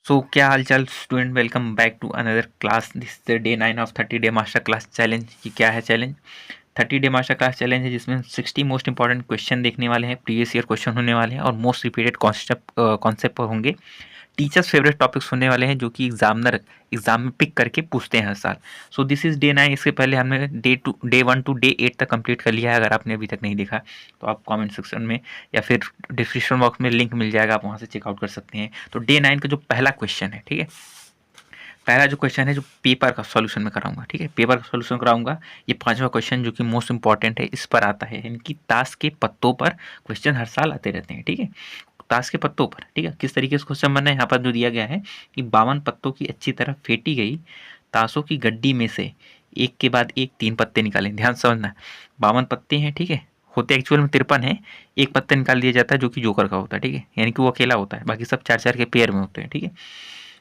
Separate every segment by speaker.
Speaker 1: क्या हाल चाल student, welcome back to another class. This the day 9 of 30 day master class challenge. ये क्या है challenge? 30 day master class challenge है जिसमें 60 मोस्ट इंपॉर्टेंट क्वेश्चन देखने वाले हैं, प्रीवियस ईयर क्वेश्चन होने वाले हैं और मोस्ट रिपीटेड कॉन्सेप्ट होंगे। टीचर्स फेवरेट टॉपिक्स होने वाले हैं जो कि एग्जामिनर एग्जाम में पिक करके पूछते हैं हर साल। So this is day 9। इससे पहले हमने डे 1 टू डे 8 तक कंप्लीट कर लिया है। अगर आपने अभी तक नहीं देखा तो आप कमेंट सेक्शन में या फिर डिस्क्रिप्शन बॉक्स में लिंक मिल जाएगा, आप वहाँ से चेकआउट कर सकते हैं। तो डे 9 का जो पहला क्वेश्चन है, ठीक है, पहला जो क्वेश्चन है जो पेपर का सॉल्यूशन में कराऊंगा, ठीक है, पेपर का सॉल्यूशन कराऊंगा। ये पांचवा क्वेश्चन जो कि मोस्ट इंपॉर्टेंट है, इस पर आता है। इनकी ताश के पत्तों पर क्वेश्चन हर साल आते रहते हैं, ठीक है, ताश के पत्तों पर, ठीक है। किस तरीके से क्वेश्चन बनना है, यहाँ पर जो दिया गया है कि 52 पत्तों की अच्छी तरह फेंटी गई ताशों की गड्डी में से एक के बाद एक 3 पत्ते निकालें। ध्यान समझना, 52 पत्ते हैं, ठीक है, होते एक्चुअल में 53 है। एक पत्ता निकाल दिया जाता है जो कि जोकर का होता है, ठीक है, यानी कि वो अकेला होता है, बाकी सब 4-4 के पेयर में होते हैं, ठीक है।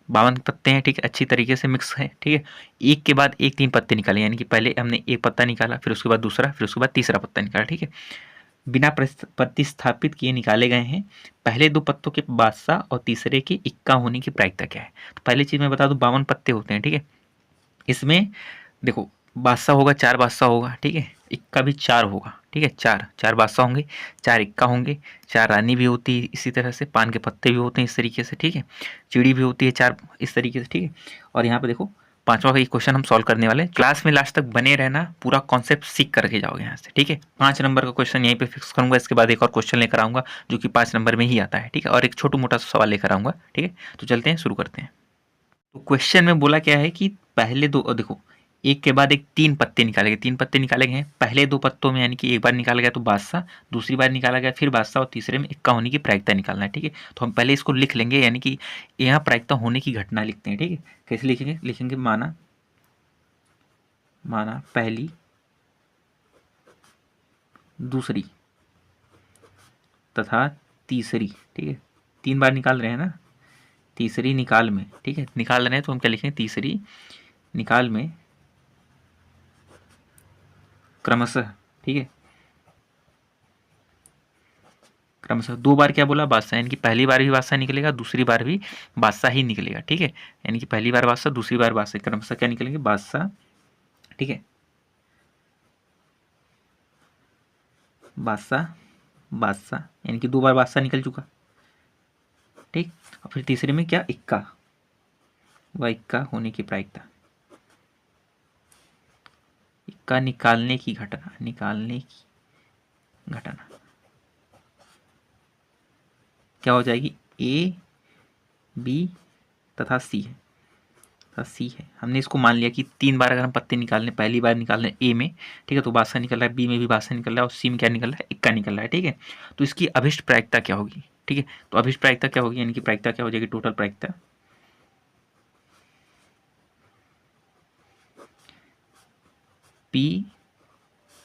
Speaker 1: 52 पत्ते हैं, ठीक है, अच्छी तरीके से मिक्स है, ठीक है। एक के बाद एक 3 पत्ते निकाले, यानी कि पहले हमने एक पत्ता निकाला, फिर उसके बाद दूसरा, फिर उसके बाद तीसरा पत्ता निकाला, ठीक है। बिना प्रतिस्थापित किए निकाले गए हैं। पहले 2 पत्तों के बादशाह और तीसरे के इक्का होने की प्रायिकता क्या है? तो पहली चीज मैं बता दूं, 52 पत्ते होते हैं, ठीक है। इसमें देखो, बादशाह होगा, 4 बादशाह होगा, ठीक है, इक्का भी 4 होगा, ठीक है, 4 बादशाह होंगे, 4 इक्का होंगे, 4 रानी भी होती है, इसी तरह से पान के पत्ते भी होते हैं इस तरीके से, ठीक है, चिड़ी भी होती है 4 इस तरीके से, ठीक है। और यहाँ पे देखो, पांचवा का ये क्वेश्चन हम सॉल्व करने वाले हैं। क्लास में लास्ट तक बने रहना, पूरा कॉन्सेप्ट सीख करके जाओगे यहाँ से, ठीक है। 5 नंबर का क्वेश्चन यहीं पे फिक्स करूंगा, इसके बाद एक और क्वेश्चन लेकर आऊंगा जो कि 5 नंबर में ही आता है, ठीक है, और एक छोटा मोटा सवाल लेकर आऊंगा, ठीक है। तो चलते हैं, शुरू करते हैं। तो क्वेश्चन में बोला क्या है कि पहले दो, देखो, एक के बाद एक 3 पत्ते निकाले गए, 3 पत्ते निकाले गए हैं। पहले 2 पत्तों में, यानी कि एक बार निकाला गया तो बादशाह, दूसरी बार निकाला गया फिर बादशाह, और तीसरे में इक्का होने की प्रायिकता निकालना है, ठीक है। तो हम पहले इसको लिख लेंगे, यानी कि यहाँ प्रायिकता होने की घटना लिखते हैं, ठीक है। कैसे लिखेंगे? लिखेंगे माना पहली, दूसरी तथा तीसरी, ठीक है। 3 बार निकाल रहे हैं ना, तीसरी निकाल में, ठीक है, निकाल रहे हैं तो हम क्या लिखेंगे? तीसरी निकाल में क्रमशः, ठीक है, क्रमशः 2 बार क्या बोला? बादशाह, यानी कि पहली बार भी बादशाह निकलेगा, दूसरी बार भी बादशाह ही निकलेगा, ठीक है। यानी कि पहली बार बादशाह, दूसरी बार बादशाह, क्रमशः क्या निकलेंगे? बादशाह, ठीक है, बादशाह, बादशाह, यानी कि 2 बार बादशाह निकल चुका, ठीक। और फिर तीसरे में क्या? इक्का, वह इक्का होने की प्रायिकता, इक्का निकालने की घटना, निकालने की घटना क्या हो जाएगी? ए, बी तथा सी है, सी है। हमने इसको मान लिया कि 3 बार अगर हम पत्ते निकाल लें, पहली बार निकाल लें ए में, ठीक है, तो बादशाह निकल रहा है, बी में भी बादशाह निकल रहा है, और सी में क्या निकल रहा है? इक्का निकल रहा है, ठीक है। तो इसकी अभिष्ट प्रायिकता क्या होगी? ठीक है, तो अभिष्ट प्रायिकता क्या होगी, यानी कि प्रायिकता क्या हो जाएगी? टोटल प्रायिकता पी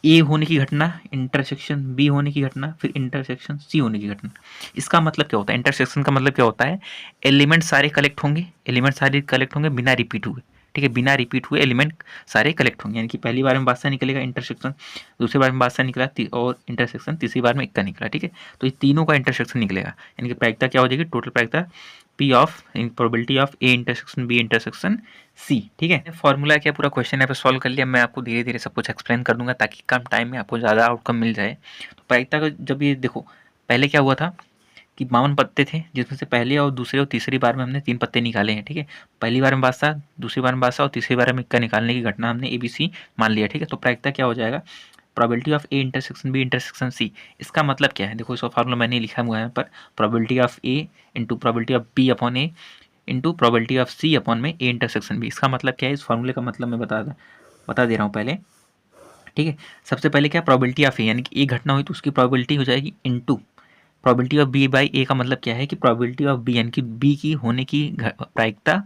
Speaker 1: ए होने की घटना इंटरसेक्शन बी होने की घटना, फिर इंटरसेक्शन सी होने की घटना। इसका मतलब क्या होता है? इंटरसेक्शन का मतलब क्या होता है? एलिमेंट सारे कलेक्ट होंगे, एलिमेंट सारे कलेक्ट होंगे बिना रिपीट हुए, ठीक है, बिना रिपीट हुए एलिमेंट सारे कलेक्ट होंगे। यानी कि पहली बार में बादशाह निकलेगा, इंटरसेक्शन, दूसरी बार में बादशाह निकला और इंटरसेक्शन, तीसरी बार में इक्का निकला, ठीक है। तो ये तीनों का इंटरसेक्शन निकलेगा, यानी कि प्रायिकता क्या हो जाएगी? टोटल प्रायिकता P of in probability of A intersection B intersection C, ठीक है। फॉर्मूला क्या, पूरा क्वेश्चन यहाँ पे सॉल्व कर लिया। मैं आपको धीरे धीरे सब कुछ एक्सप्लेन कर दूंगा ताकि कम टाइम में आपको ज़्यादा आउटकम मिल जाए। तो प्रायिकता का जब ये देखो, पहले क्या हुआ था कि 52 पत्ते थे, जिसमें से पहले और दूसरे और तीसरी बार में हमने 3 पत्ते निकाले हैं, ठीक है। पहली बार में बादशाह, दूसरी बार में बादशाह और तीसरी बार में इक्का निकालने की घटना हमने ABC मान लिया, ठीक है। तो प्रायिकता क्या हो जाएगा? Probability of A intersection B intersection C. इसका मतलब क्या है? देखो, इसका फार्मूला मैंने लिखा हुआ है यहाँ पर, probability of A into probability of B upon A into probability of C upon में ए इंटरसेक्शन बी। इसका मतलब क्या है? इस फार्मूले का मतलब मैं बता दे रहा हूँ पहले, ठीक है। सबसे पहले क्या? प्रोबेबिलिटी ऑफ ए, यानी कि ए घटना हुई तो उसकी प्रोबेबिलिटी हो जाएगी into probability of B by A. का मतलब क्या है कि प्रोबेबिलिटी ऑफ बी, यानी कि बी की होने की प्रायिकता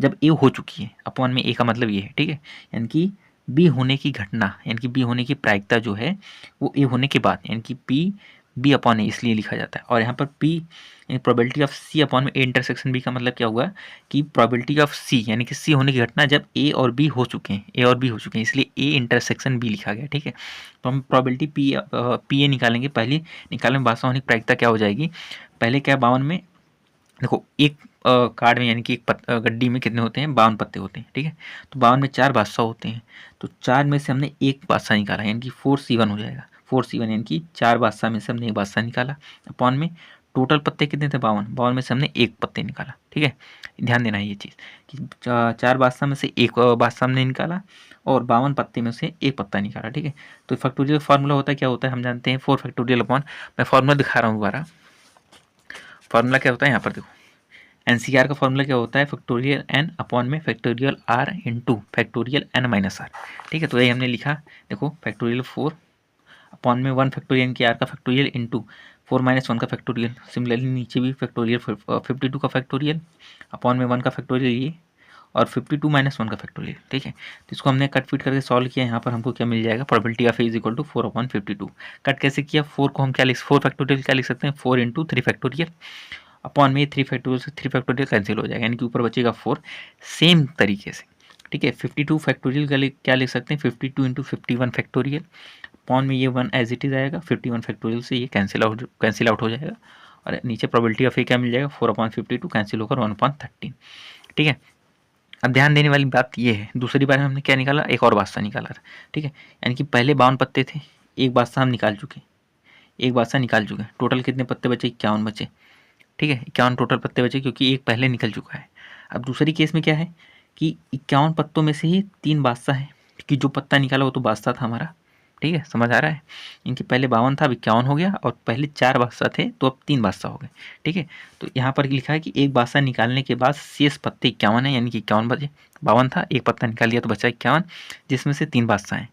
Speaker 1: जब ए हो चुकी है, अपॉन में ए का मतलब ये है, ठीक है। यानी कि बी होने की घटना, यानी कि बी होने की प्रायिकता जो है वो ए होने के बाद, यानी कि पी बी अपॉन ए इसलिए लिखा जाता है। और यहाँ पर पी यानी प्रोबेबिलिटी ऑफ सी अपॉन में ए इंटरसेक्शन बी का मतलब क्या हुआ कि प्रोबेबिलिटी ऑफ सी, यानी कि सी होने की घटना जब ए और बी हो चुके हैं, ए और बी हो चुके हैं, इसलिए ए इंटरसेक्शन बी लिखा गया, ठीक है। तो हम प्रोबेबिलिटी पी ए निकालेंगे। पहली निकालने में बादशाह होने की प्रायिकता क्या हो जाएगी? पहले क्या 52 में देखो, एक कार्ड में यानी कि एक गड्डी में कितने होते हैं, 52 पत्ते होते हैं, ठीक है। तो 52 में 4 बादशाह होते हैं, तो 4 में से हमने एक बादशाह निकाला यानी कि 4C1 हो जाएगा। 4C1 यानी कि 4 बादशाह में से हमने एक बादशाह निकाला, अपॉन में टोटल पत्ते कितने थे, 52। 52 में से हमने एक पत्ते निकाला, ठीक है। ध्यान देना है ये चीज़ कि 4 बादशाह में से एक बादशाह हमने निकाला और 52 पत्ते में से एक पत्ता निकाला, ठीक है। तो फैक्टोरियल फार्मूला होता है, क्या होता है हम जानते हैं, 4 फैक्टोरियल अपॉन, मैं फार्मूला दिखा रहा हूँ दोबारा। फार्मूला क्या होता है यहाँ पर देखो, एनसीआर का फॉर्मूला क्या होता है, फैक्टोरियल एन अपॉन में factorial r into factorial n minus r, ठीक है। तो यही हमने लिखा, देखो फैक्टोरियल 4 अपॉन में 1 फैक्टोरियल के आर का फैक्टोरियल इंटू 4 माइनस 1 का फैक्टोरियल। सिमिलरली नीचे भी फैक्टोरियल 52 का फैक्टोरियल अपॉन में 1 का फैक्टोरियल ये, और 52 माइनस 1 का फैक्टोरियल, ठीक है। तो इसको हमने कट फिट करके सॉल्व किया, यहाँ पर हमको क्या मिल जाएगा, probability of A is equal to 4 upon 52। Cut कैसे किया, 4 को हम क्या लिख, 4 फैक्टोरियल क्या लिख सकते हैं, 4 इंटू 3 फैक्टोरियल अपॉन में 3 फैक्टोरियल से 3 फैक्टोरियल कैंसिल हो जाएगा, यानी कि ऊपर बचेगा 4। सेम तरीके से, ठीक है, 52 फैक्टोरियल का क्या लिख सकते हैं, 52 इंटू 51 फैक्टोरियल अपॉन में ये 1 एज इट इज आएगा, 51 फैक्टोरियल से ये कैंसिल आउट हो जाएगा, और नीचे प्रोबेबिलिटी ऑफ ए क्या मिल जाएगा, 4 अपॉन 52 कैंसिल होकर 1 अपॉन 13, ठीक है। अब ध्यान देने वाली बात ये है, दूसरी बार हमने क्या निकाला, एक और बादशाह निकाला था, ठीक है। यानी कि पहले 52 पत्ते थे, एक बादशाह हम निकाल चुके, एक बादशाह निकाल चुके, टोटल कितने पत्ते बचे, 51 बचे, ठीक है। 51 टोटल पत्ते बचे क्योंकि एक पहले निकल चुका है। अब दूसरी केस में क्या है कि 51 पत्तों में से ही 3 बादशाह हैं, क्योंकि जो पत्ता निकाला वो तो बादशाह था हमारा, ठीक है, समझ आ रहा है। इनके पहले 52 था, अब 51 हो गया, और पहले 4 बादशाह थे तो अब 3 बादशाह हो गए, ठीक है। तो यहाँ पर लिखा है कि एक बादशाह निकालने के बाद शेष पत्ते 51 है, यानी कि 51 बचे, 52 था, एक पत्ता निकाल लिया तो बचा 51, जिसमें से 3 बादशाह हैं,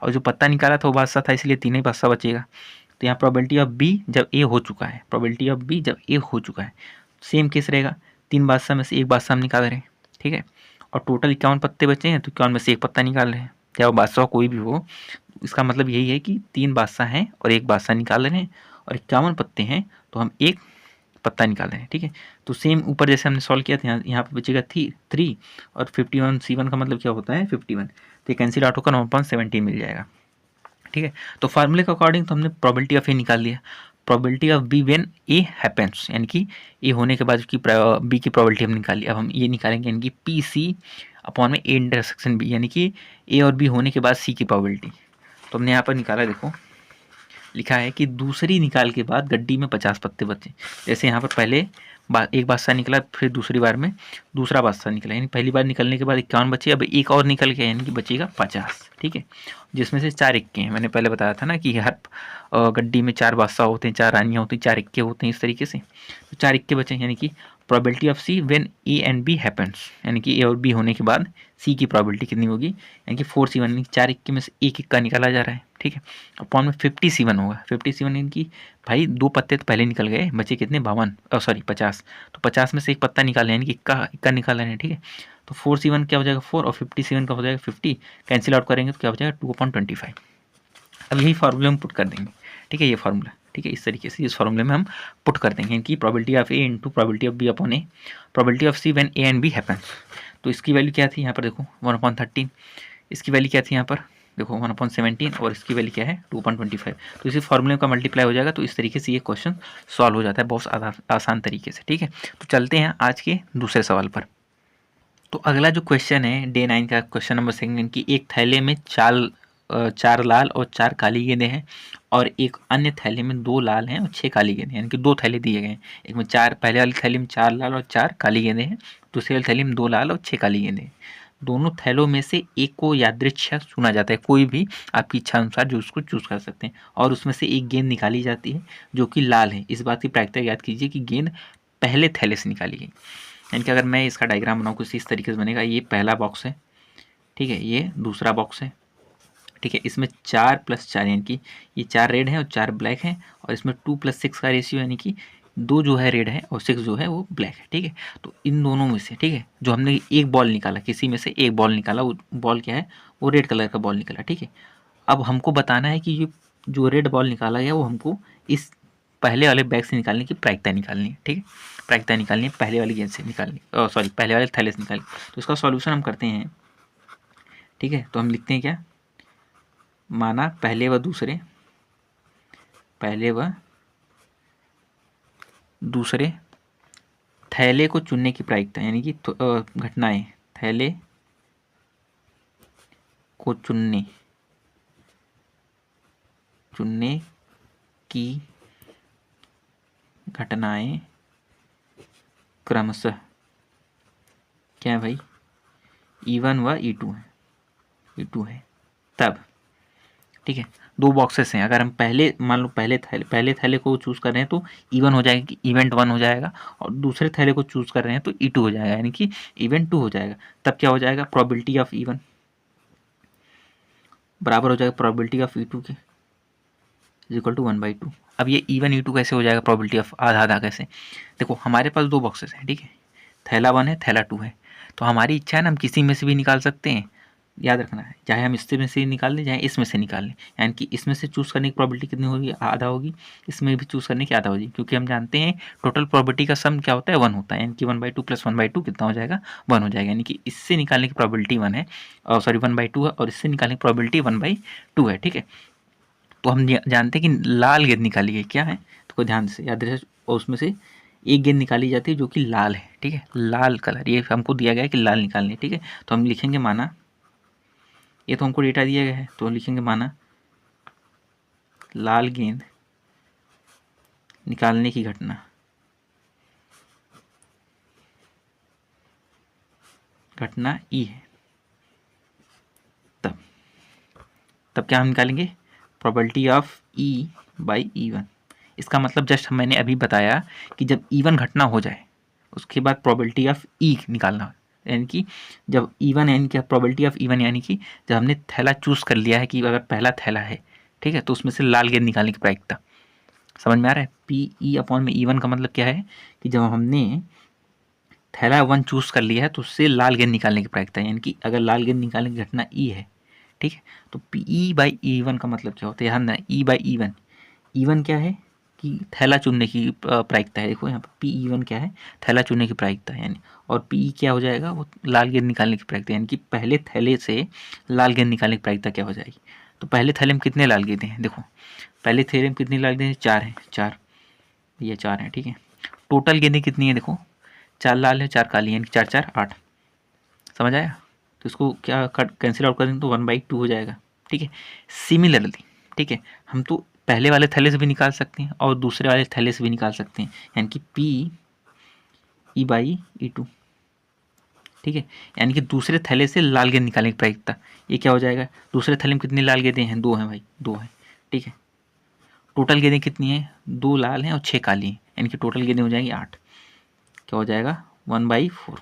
Speaker 1: और जो पत्ता निकाला था वो बादशाह था, इसलिए 3 ही बादशाह बचेगा। तो यहाँ प्रोबेबिलिटी ऑफ बी जब ए हो चुका है, प्रोबेबिलिटी ऑफ बी जब ए हो चुका है, सेम केस रहेगा, 3 बादशाह में से एक बादशाह हम निकाल रहे हैं, ठीक है। और टोटल 51 पत्ते बचे हैं, तो 51 में से एक पत्ता निकाल रहे हैं, चाहे वो बादशाह कोई भी हो। इसका मतलब यही है कि 3 बादशाह हैं और एक बादशाह निकाल रहे हैं, और 51 पत्ते हैं तो हम एक पत्ता निकाल रहे हैं, ठीक है। तो सेम ऊपर जैसे हमने सॉल्व किया था, यहाँ पे बचेगा 3 और 51C1 का मतलब क्या होता है 51, तो ये कैंसिल आउट होकर 1/17 मिल जाएगा, ठीक है। तो फार्मूले के अकॉर्डिंग तो हमने प्रोबेबिलिटी ऑफ ए निकाल लिया, probability of B when A happens, यानी कि ए होने के बाद उसकी बी की प्रोबेबिलिटी हम निकाली। अब हम ये निकालेंगे यानी कि पी सी अपॉन में ए इंटरसेक्शन बी, यानी कि ए और बी होने के बाद सी की प्रोबेबिलिटी। तो हमने यहाँ पर निकाला, देखो लिखा है कि दूसरी निकाल के बाद गड्डी में 50 पत्ते बचे। जैसे यहाँ पर पहले एक बादशाह निकला, फिर दूसरी बार में दूसरा बादशाह निकला, यानी पहली बार निकलने के बाद 51 बचे, अब एक और निकल गया यानी कि बचेगा 50, ठीक है। जिसमें से 4 इक्के हैं, मैंने पहले बताया था ना कि हर गड्डी में 4 बादशाह होते हैं, 4 रानियाँ होती हैं, 4 इक्के होते हैं, इस तरीके से। तो 4 इक्के बचे, यानी कि probability of C when A and B happens, यानी कि ए और बी होने के बाद सी की प्रोबेबिलिटी कितनी होगी, यानी कि 4C1, यानी 4 इक्के में से एक इक्का निकाला जा रहा है, ठीक है। अपॉन में 50C1 होगा, 50C1 यानी कि भाई 2 पत्ते तो पहले निकल गए, बचे कितने 52 सॉरी 50, तो 50 में से एक पत्ता निकाला यानी कि इक्का निकाला है, ठीक है। तो 4C1 क्या हो जाएगा 4 और 57 का हो जाएगा 50, कैंसिल आउट करेंगे तो क्या हो जाएगा 2/25। अब यही फार्मूले में पुट कर देंगे, ठीक है, ये फार्मूला, ठीक है, इस तरीके से इस फार्मूले में हम पुट कर देंगे कि probability of A into probability of B upon A, probability of C when A and B happens. तो इसकी वैल्यू क्या थी यहाँ पर देखो 1/13, इसकी वैल्यू क्या थी यहाँ पर देखो 1/17, और इसकी वैल्यू क्या है 2/25। तो इसी फार्मूले का मल्टीप्लाई हो जाएगा, तो इस तरीके से ये क्वेश्चन सॉल्व हो जाता है बहुत आसान तरीके से, ठीक है। तो चलते हैं आज के दूसरे सवाल पर। तो अगला जो क्वेश्चन है डे 9 का क्वेश्चन नंबर 2 की एक थैले में 4 लाल और 4 काली गेंदें हैं, और एक अन्य थैले में 2 लाल हैं और 6 काली गेंदें, यानी कि 2 थैले दिए गए हैं। एक में 4, पहले वाली थैली में 4 लाल और 4 काली गेंदें हैं, दूसरी वाली थैली में 2 लाल और 6 काली गेंदें हैं। दोनों थैलों में से एक को यादृच्छिक चुना जाता है, कोई भी आपकी इच्छा अनुसार जो उसको चूज कर सकते हैं, और उसमें से एक गेंद निकाली जाती है जो कि लाल है। इस बात की प्रायिकता याद कीजिए कि गेंद पहले थैले से निकाली गई, यानी कि अगर मैं इसका डायग्राम बनाऊँ कुछ इस तरीके से बनेगा, ये पहला बॉक्स है, ठीक है, ये दूसरा बॉक्स है, ठीक है। इसमें 4 + 4 यानी कि ये 4 रेड है और 4 ब्लैक है, और इसमें 2 + 6 का रेशियो, यानी कि 2 जो है रेड है और 6 जो है वो ब्लैक है, ठीक है। तो इन दोनों में से, ठीक है, जो हमने एक बॉल निकाला, किसी में से एक बॉल निकाला, वो बॉल क्या है, वो रेड कलर का बॉल निकाला, ठीक है। अब हमको बताना है कि ये जो रेड बॉल निकाला गया वो हमको इस पहले वाले बैग से निकालने की प्रायिकता निकालनी है, ठीक है, प्रायिकता निकालनी है पहले वाली गेंद से निकालनी, सॉरी पहले वाले थैले से निकालनी। तो इसका सॉल्यूशन हम करते हैं, ठीक है। तो हम लिखते हैं क्या, माना पहले व दूसरे थैले को चुनने की प्रायिकता, यानी कि घटनाएं थैले को चुनने की घटनाएं क्रमशः क्या है भाई, E1 व E2 है, E2 है। तब ठीक है, दो बॉक्सेस हैं, अगर हम पहले मान लो पहले थैले को चूज़ कर रहे हैं तो E1 हो जाएगा कि इवेंट 1 हो जाएगा, और दूसरे थैले को चूज़ कर रहे हैं तो E2 हो जाएगा, यानी कि इवेंट 2 हो जाएगा। तब क्या हो जाएगा, प्रोबेबिलिटी ऑफ E1 बराबर हो जाएगा प्रोबेबिलिटी ऑफ E2 के, इक्वल टू 1/2। अब ये E1 E2 कैसे हो जाएगा, प्रोबेबिलिटी ऑफ आधा आधा कैसे, देखो हमारे पास दो बॉक्सेस हैं, ठीक है, थैला 1 है, थैला 2 है, तो हमारी इच्छा है ना हम किसी में से भी निकाल सकते हैं, याद रखना है, चाहे हम इससे में से निकाल लें चाहे इसमें से निकाल लें, यानी कि इसमें से चूज़ करने की प्रोबेबिलिटी कितनी होगी, आधा होगी, इसमें भी चूज़ करने की आधा होगी, क्योंकि हम जानते हैं टोटल प्रोबेबिलिटी का सम क्या होता है, 1 होता है, यानी कि 1/2 + 1/2 कितना हो जाएगा, 1 हो जाएगा, यानी कि इससे निकालने की प्रोबेबिलिटी 1 है, और सॉरी 1/2 है, और इससे निकालने की प्रोबेबिलिटी 1/2 है, ठीक है। तो हम जानते हैं कि लाल गेंद निकाली है, क्या है, तो ध्यान से याद रहे, और उसमें से एक गेंद निकाली जाती है जो कि लाल है, ठीक है, लाल कलर, ये हमको दिया गया है कि लाल निकालनी है, ठीक है। तो हम लिखेंगे माना, ये तो हमको डेटा दिया गया है, तो लिखेंगे माना लाल गेंद निकालने की घटना ई है। तब क्या हम निकालेंगे, प्रोबेबिलिटी ऑफ E/E1। इसका मतलब जस्ट मैंने अभी बताया कि जब E1 घटना हो जाए उसके बाद प्रोबेबिलिटी ऑफ E निकालना, यानी कि जब E1 यानी कि प्रोबेबिलिटी ऑफ E1, यानी कि जब हमने थैला चूज़ कर लिया है कि अगर पहला थैला है, ठीक है, तो उसमें से लाल गेंद निकालने की प्रायिकता, समझ में आ रहा है। PE/E1 का मतलब क्या है कि जब हमने थैला 1 चूज़ कर लिया है तो उससे लाल गेंद निकालने की प्रायिकता, यानी कि अगर लाल गेंद निकालने की घटना E है, ठीक है, तो PE/E1 का मतलब क्या होता है, यहाँ E/E1, E1 क्या है कि थैला चुनने की प्रायिकता है, देखो यहाँ पर PE1 क्या है, थैला चुनने की प्रायिकता है, यानी, और PE क्या हो जाएगा, वो लाल गेंद निकालने की प्रायिकता, यानी कि पहले थैले से लाल गेंद निकालने की प्रायिकता क्या हो जाएगी। तो पहले थैले में कितने लाल गेंदें हैं, देखो पहले थैले में कितनी लाल गेंदें, 4 हैं, 4, ये 4 हैं, ठीक है। टोटल गेंदें कितनी है, देखो 4 लाल है 4 काली, यानी 4 4 8, समझ आया। तो इसको क्या कट कैंसिल आउट करेंगे तो 1/2 हो जाएगा, ठीक है। सिमिलरली, ठीक है, हम तो पहले वाले थैले से भी निकाल सकते हैं और दूसरे वाले थैले से भी निकाल सकते हैं, यानी कि PE/E2, ठीक है, यानी कि दूसरे थैले से लाल गेंद निकालने की प्रायिकता, ये क्या हो जाएगा, दूसरे थैले में कितनी लाल गेंदें हैं, 2 हैं भाई, 2 हैं, ठीक है। टोटल गेंदें कितनी हैं, 2 लाल हैं और 6 काली हैं, यानी कि टोटल गेंदें हो जाएंगी 8, क्या हो जाएगा 1/4,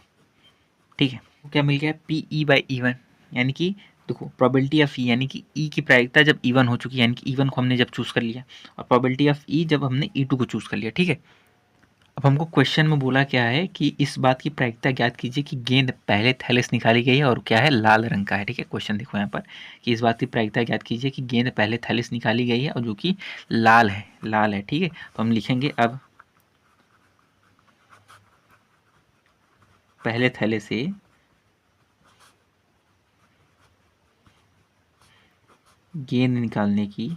Speaker 1: ठीक है। क्या मिल गया, PE/E1, यानी कि देखो प्रोबेबिलिटी ऑफ E, यानी कि E की प्रायिकता जब E1 हो चुकी है, यानी कि E1 को हमने जब चूज़ कर लिया, और प्रोबेबिलिटी ऑफ E जब हमने E2 को चूज़ कर लिया, ठीक है। अब हमको क्वेश्चन में बोला क्या है कि इस बात की प्रायिकता ज्ञात कीजिए कि गेंद पहले थैले से निकाली गई है और क्या है, लाल रंग का है, ठीक है। क्वेश्चन देखो यहाँ पर कि इस बात की प्रायिकता ज्ञात कीजिए कि गेंद पहले थैले से निकाली गई है और जो कि लाल है, ठीक है। तो हम लिखेंगे अब पहले थैले से गेंद निकालने की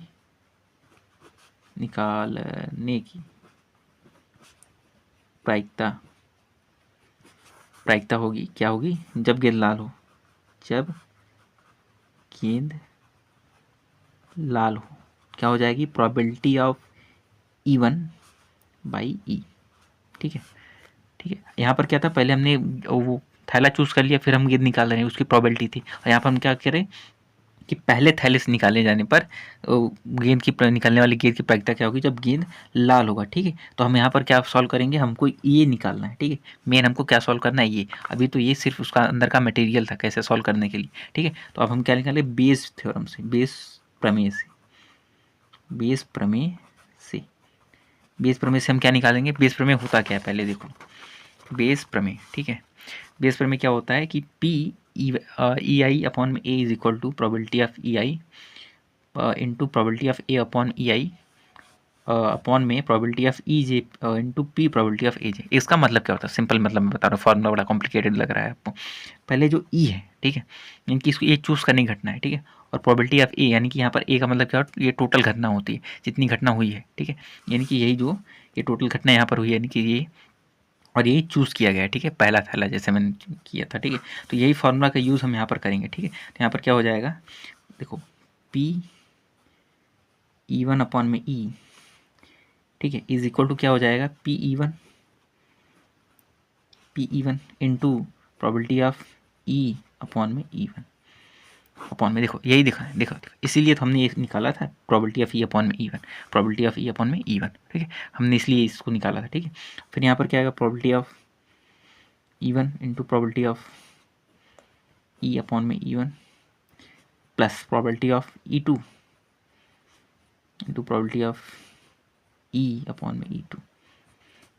Speaker 1: प्रायिकता होगी, क्या होगी, जब गेंद लाल हो, जब गेंद लाल हो क्या हो जाएगी, प्रोबेबिलिटी ऑफ E1/E, ठीक है, ठीक है। यहाँ पर क्या था, पहले हमने वो थैला चूज़ कर लिया, फिर हम गेंद निकाल रहे हैं, उसकी प्रोबेबिलिटी थी, और यहाँ पर हम क्या करें कि पहले थैले से निकाले जाने पर गेंद की निकलने वाली गेंद की प्रायिकता क्या होगी, जब गेंद लाल होगा, ठीक है। तो हम यहाँ पर क्या सॉल्व करेंगे, हमको ये निकालना है, ठीक है, मेन हमको क्या सॉल्व करना है, ये अभी तो ये सिर्फ उसका अंदर का मटेरियल था कैसे सॉल्व करने के लिए, ठीक है। तो अब हम क्या निकालें, बेस थ्योरम से, बेस प्रमेय से हम क्या निकालेंगे, बेस प्रमेय होता क्या है, पहले देखो बेस प्रमेय, ठीक है। बेस प्रमेय क्या होता है कि PEI/A is equal to probability of EI into probability of A upon EI upon में probability of EJ into P probability of AJ। इसका मतलब क्या होता है, सिंपल मतलब मैं बता रहा हूँ, फॉर्मूला बड़ा कॉम्प्लिकेटेड लग रहा है आपको। पहले जो E है, ठीक है, यानी कि इसको ये चूज़ करने की घटना है, ठीक है, और प्रोबेबिलिटी ऑफ A, यानी कि यहाँ पर A का मतलब क्या होता है, ये टोटल घटना होती है जितनी घटना हुई है, ठीक है, यानी कि यही जो ये टोटल घटना यहाँ पर हुई है, यानी कि ये और यही चूज़ किया गया है, ठीक है, पहला थैला जैसे मैंने किया था, ठीक है। तो यही फार्मूला का यूज़ हम यहाँ पर करेंगे, ठीक है। तो यहाँ पर क्या हो जाएगा, देखो पी E1 अपॉन में ई, ठीक है, इज इक्वल टू क्या हो जाएगा, P E one into probability of E upon में E1 अपॉन में, देखो यही दिखा है, देखो इसीलिए तो हमने ये निकाला था प्रोबेबिलिटी ऑफ ई अपॉन में E1, probability of E upon में E1, ठीक है, हमने इसलिए इसको निकाला था, ठीक है। फिर यहाँ पर क्या आएगा, probability of E1 into probability of E upon में E1 plus probability of E2 into probability of E upon में E2,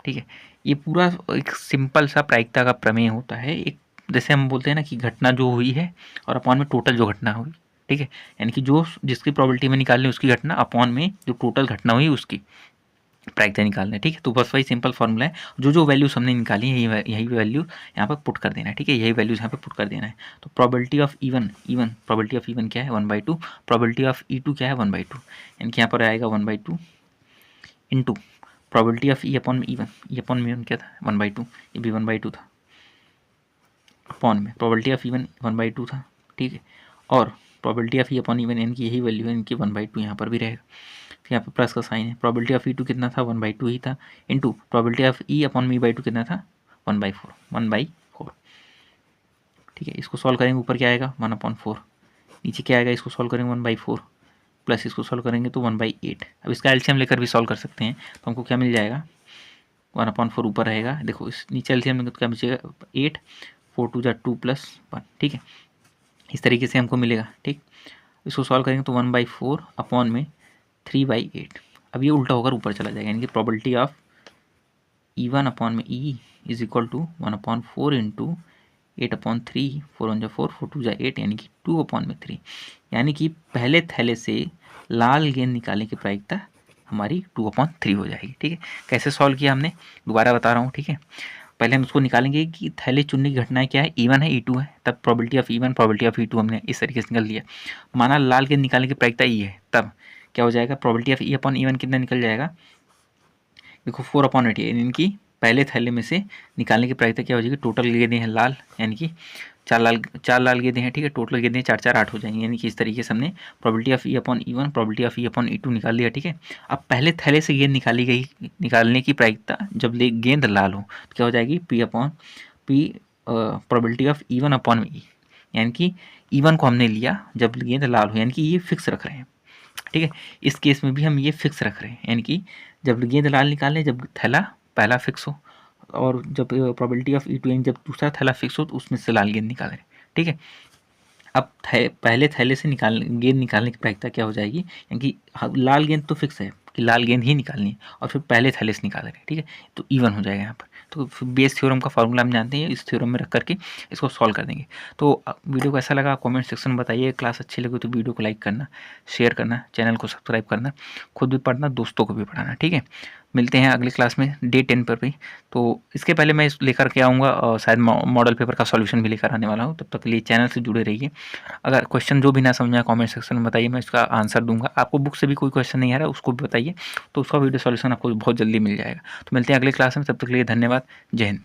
Speaker 1: ठीक है। ये पूरा एक सिंपल सा प्रायिकता का प्रमेय होता है, एक जैसे हम बोलते हैं ना कि घटना जो हुई है और अपॉन में टोटल जो घटना हुई, ठीक है, यानी कि जो जिसकी प्रोबेबिलिटी में निकालनी उसकी घटना अपॉन में जो टोटल घटना हुई उसकी प्रायिकता निकालना है, ठीक है। तो बस वही सिंपल फॉर्मूला है, जो वैल्यूज हमने निकाली है यही वैल्यू यहाँ पर पुट कर देना है, ठीक है, यही वैल्यूज यहाँ पर पुट कर देना है। तो probability of E1 probability of E1 क्या है 1/2, प्रोबेबिलिटी ऑफ E2 क्या है 1/2, यानी कि यहाँ पर आएगा 1/2 into probability of E upon में E1 क्या था 1/2, ये भी 1/2 था, अपॉन में प्रोबेबिलिटी ऑफ E1 1/2 था, ठीक है, और probability of E upon E1 इनकी यही वैल्यू है, इनकी 1/2 यहाँ पर भी रहेगा। फिर यहाँ पर प्लस का साइन है, प्रोबेबिलिटी ऑफ E2 कितना था 1/2 ही था, into probability of E upon में E/2 कितना था 1/4, ठीक है। इसको सॉल्व करेंगे ऊपर क्या आएगा 1/4, नीचे क्या आएगा, इसको सॉल्व करेंगे 1/4 प्लस इसको सॉल्व करेंगे तो 1/8। अब इसका एलसीएम लेकर भी सॉल्व कर सकते हैं, तो हमको क्या मिल जाएगा 1/4 ऊपर रहेगा, देखो इस नीचे एलसीएम में तो क्या बचेगा 8, 4 2 2 प्लस 1, ठीक है, इस तरीके से हमको मिलेगा, ठीक। इसको सॉल्व करेंगे तो 1/4 अपॉन में 3/8, अब ये उल्टा होकर ऊपर चला जाएगा, यानी कि प्रोबेबिलिटी ऑफ E1 अपॉन में E is equal to 1/4 into 8/3, 4 1 4, 4 2 8, यानी कि 2/3, यानी कि पहले थैले से लाल गेंद निकालने की प्रायिकता हमारी 2/3 हो जाएगी, ठीक है। कैसे सॉल्व किया हमने, दोबारा बता रहा हूँ, ठीक है। पहले हम उसको निकालेंगे कि थैले चुनने की घटनाएं क्या है, E1 है E2 है, तब probability of E1 probability of E2 हमने इस तरीके से निकल लिया। माना लाल गेंद निकालने की प्रायिकता E है, तब क्या हो जाएगा, probability of E upon E1 कितना निकल जाएगा, देखो 4/8, इनकी पहले थैले में से निकालने की प्रायिकता क्या हो जाएगी, टोटल गेंदें हैं लाल, यानी कि चार लाल गेंदें हैं, ठीक है, टोटल गेंदें 4 4 8 हो जाएंगी, यानी कि इस तरीके से हमने probability of E upon E1 probability of E upon E2 निकाल लिया, ठीक है। अब पहले थैले से गेंद निकालने की प्रायिकता जब गेंद लाल हो तो क्या हो जाएगी P upon P probability of E1 upon E, यानी कि E1 को हमने लिया जब गेंद लाल हो, यानी कि ये फिक्स रख रहे हैं, ठीक है। इस केस में भी हम ये फिक्स रख रहे हैं, यानी कि जब गेंद लाल निकालें जब थैला पहला फिक्स हो, और जब प्रोबेबिलिटी ऑफ E2 यानी जब दूसरा थैला फिक्स हो तो उसमें से लाल गेंद निकाल रहे हैं, ठीक है। अब पहले थैले से गेंद निकालने की प्रायिकता क्या हो जाएगी, यानी लाल गेंद तो फिक्स है कि लाल गेंद ही निकालनी है, और फिर पहले थैले से निकाल रहे हैं, ठीक है, तो E1 हो जाएगा यहाँ पर। तो बेस थ्योरम का फॉर्मूला हम जानते हैं, इस थ्योरम में रख करके इसको सॉल्व कर देंगे। तो वीडियो को ऐसा लगा कमेंट सेक्शन में बताइए, क्लास अच्छी लगी तो वीडियो को लाइक करना, शेयर करना, चैनल को सब्सक्राइब करना, खुद भी पढ़ना, दोस्तों को भी पढ़ाना, ठीक है। मिलते हैं अगली क्लास में डे 10 पर भी। तो इसके पहले मैं लेकर के आऊँगा और शायद मॉडल पेपर का सॉल्यूशन भी लेकर आने वाला हूँ, तब तक के लिए चैनल से जुड़े रहिए। अगर क्वेश्चन जो भी ना समझ में आए कमेंट सेक्शन में बताइए, मैं इसका आंसर दूंगा। आपको बुक से भी कोई क्वेश्चन नहीं आ रहा है उसको भी बताइए, तो उसका वीडियो सॉल्यूशन आपको बहुत जल्दी मिल जाएगा। तो मिलते हैं अगले क्लास में, तब तक के लिए धन्यवाद, जय हिंद।